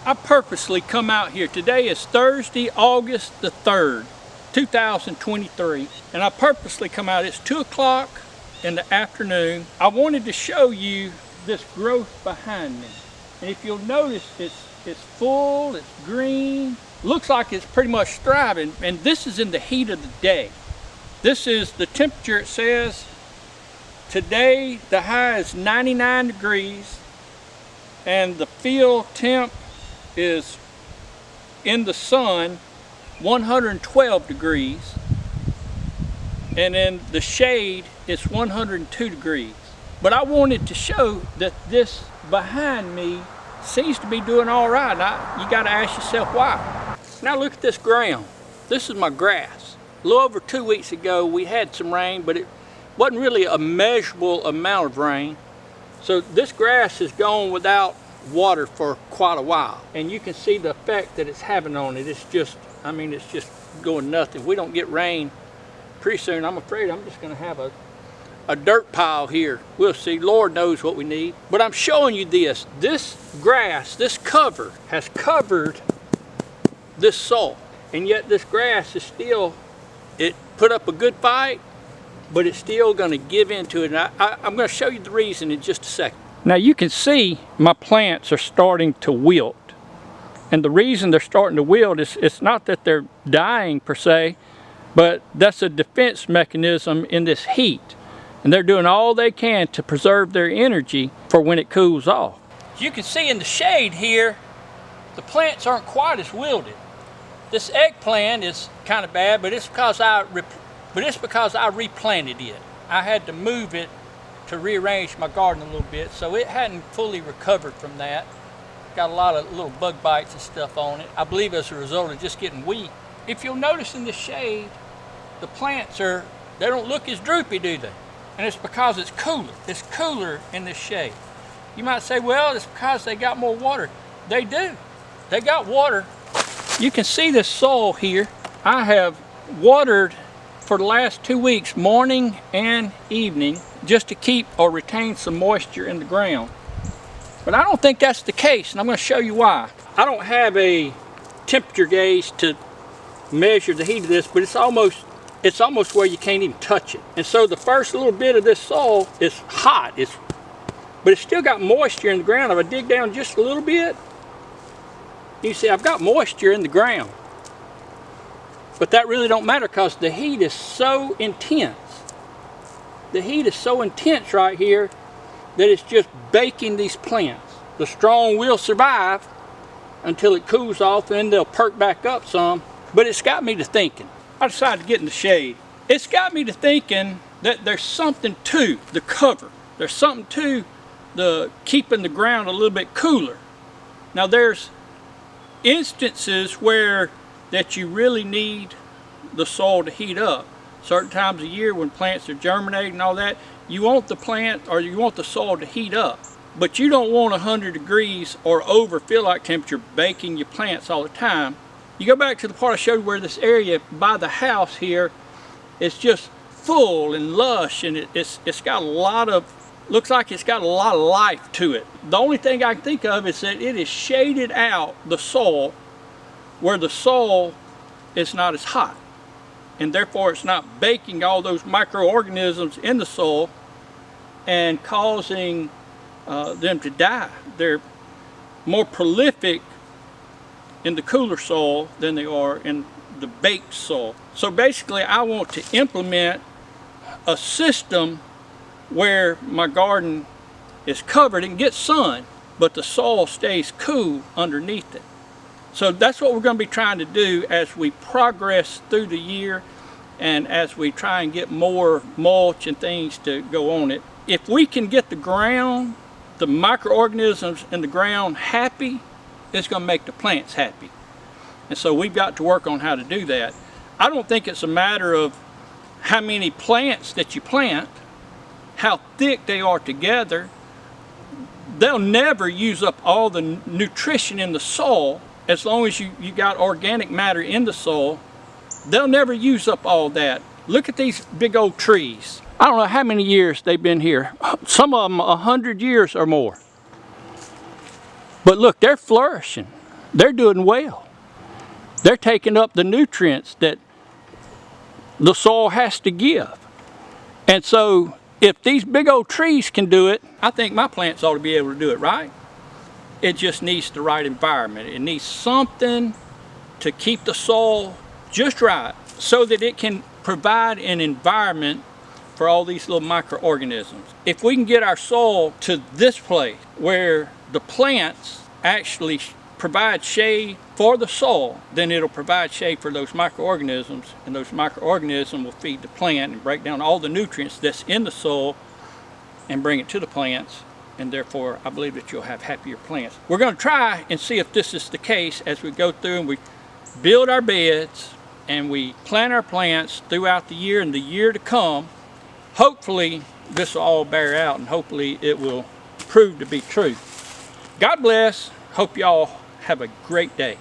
I purposely come out here. Today is Thursday, August the 3rd, 2023. And I purposely come out. It's 2 o'clock in the afternoon. I wanted to show you this growth behind me. And if you'll notice, it's full, it's green. Looks like it's pretty much thriving. And this is in the heat of the day. This is the temperature. It says today the high is 99 degrees and the field temp is in the sun 112 degrees, and in the shade it's 102 degrees. But I wanted to show that this behind me seems to be doing all right. Now you got to ask yourself why. Now look at this ground. This is my grass. A little over 2 weeks ago we had some rain, but it wasn't really a measurable amount of rain. So this grass has gone without water for quite a while, and you can see the effect that it's having on it. It's just, I mean, it's just going nothing. If we don't get rain pretty soon, I'm afraid I'm just going to have a dirt pile here. We'll see. Lord knows what we need. But I'm showing you this. This grass, this cover has covered this soil, and yet this grass is still, it put up a good fight, but it's still going to give into it. And I'm going to show you the reason in just a second. Now you can see my plants are starting to wilt. And the reason they're starting to wilt is it's not that they're dying per se, but that's a defense mechanism in this heat. And they're doing all they can to preserve their energy for when it cools off. As you can see in the shade here, the plants aren't quite as wilted. This eggplant is kind of bad, but it's because I replanted it. I had to move it to rearrange my garden a little bit, so it hadn't fully recovered from that. Got a lot of little bug bites and stuff on it. I believe as a result of just getting weak. If you'll notice in the shade, the plants they don't look as droopy, do they? And it's because it's cooler. It's cooler in the shade. You might say, well, it's because they got more water. They do. They got water. You can see this soil here. I have watered for the last 2 weeks, morning and evening, just to keep or retain some moisture in the ground. But I don't think that's the case, and I'm going to show you why. I don't have a temperature gauge to measure the heat of this, but it's almost where you can't even touch it. And so the first little bit of this soil is hot, but it's still got moisture in the ground. If I dig down just a little bit, you see I've got moisture in the ground. But that really don't matter because the heat is so intense. The heat is so intense right here that it's just baking these plants. The strong will survive until it cools off, and then they'll perk back up some. But it's got me to thinking. I decided to get in the shade. It's got me to thinking that there's something to the cover. There's something to the keeping the ground a little bit cooler. Now there's instances where that you really need the soil to heat up. Certain times of year when plants are germinating and all that, you want the plant or you want the soil to heat up. But you don't want 100 degrees or over feel-like temperature baking your plants all the time. You go back to the part I showed where this area by the house here is just full and lush, and it's got a lot of, looks like it's got a lot of life to it. The only thing I can think of is that it is shaded out the soil where the soil is not as hot, and therefore it's not baking all those microorganisms in the soil and causing them to die. They're more prolific in the cooler soil than they are in the baked soil. So basically I want to implement a system where my garden is covered and gets sun, but the soil stays cool underneath it. So that's what we're going to be trying to do as we progress through the year and as we try and get more mulch and things to go on it. If we can get the ground, the microorganisms in the ground happy, it's going to make the plants happy. And so we've got to work on how to do that. I don't think it's a matter of how many plants that you plant, how thick they are together. They'll never use up all the nutrition in the soil. As long as you got organic matter in the soil, they'll never use up all that. Look at these big old trees. I don't know how many years they've been here. Some of them 100 years or more. But look, they're flourishing. they're doing well. They're taking up the nutrients that the soil has to give. And so if these big old trees can do it, I think my plants ought to be able to do it, right? It just needs the right environment. It needs something to keep the soil just right so that it can provide an environment for all these little microorganisms. If we can get our soil to this place where the plants actually provide shade for the soil, then it'll provide shade for those microorganisms, and those microorganisms will feed the plant and break down all the nutrients that's in the soil and bring it to the plants, and therefore I believe that you'll have happier plants. We're going to try and see if this is the case as we go through and we build our beds and we plant our plants throughout the year and the year to come. Hopefully this will all bear out, and hopefully it will prove to be true. God bless. Hope y'all have a great day.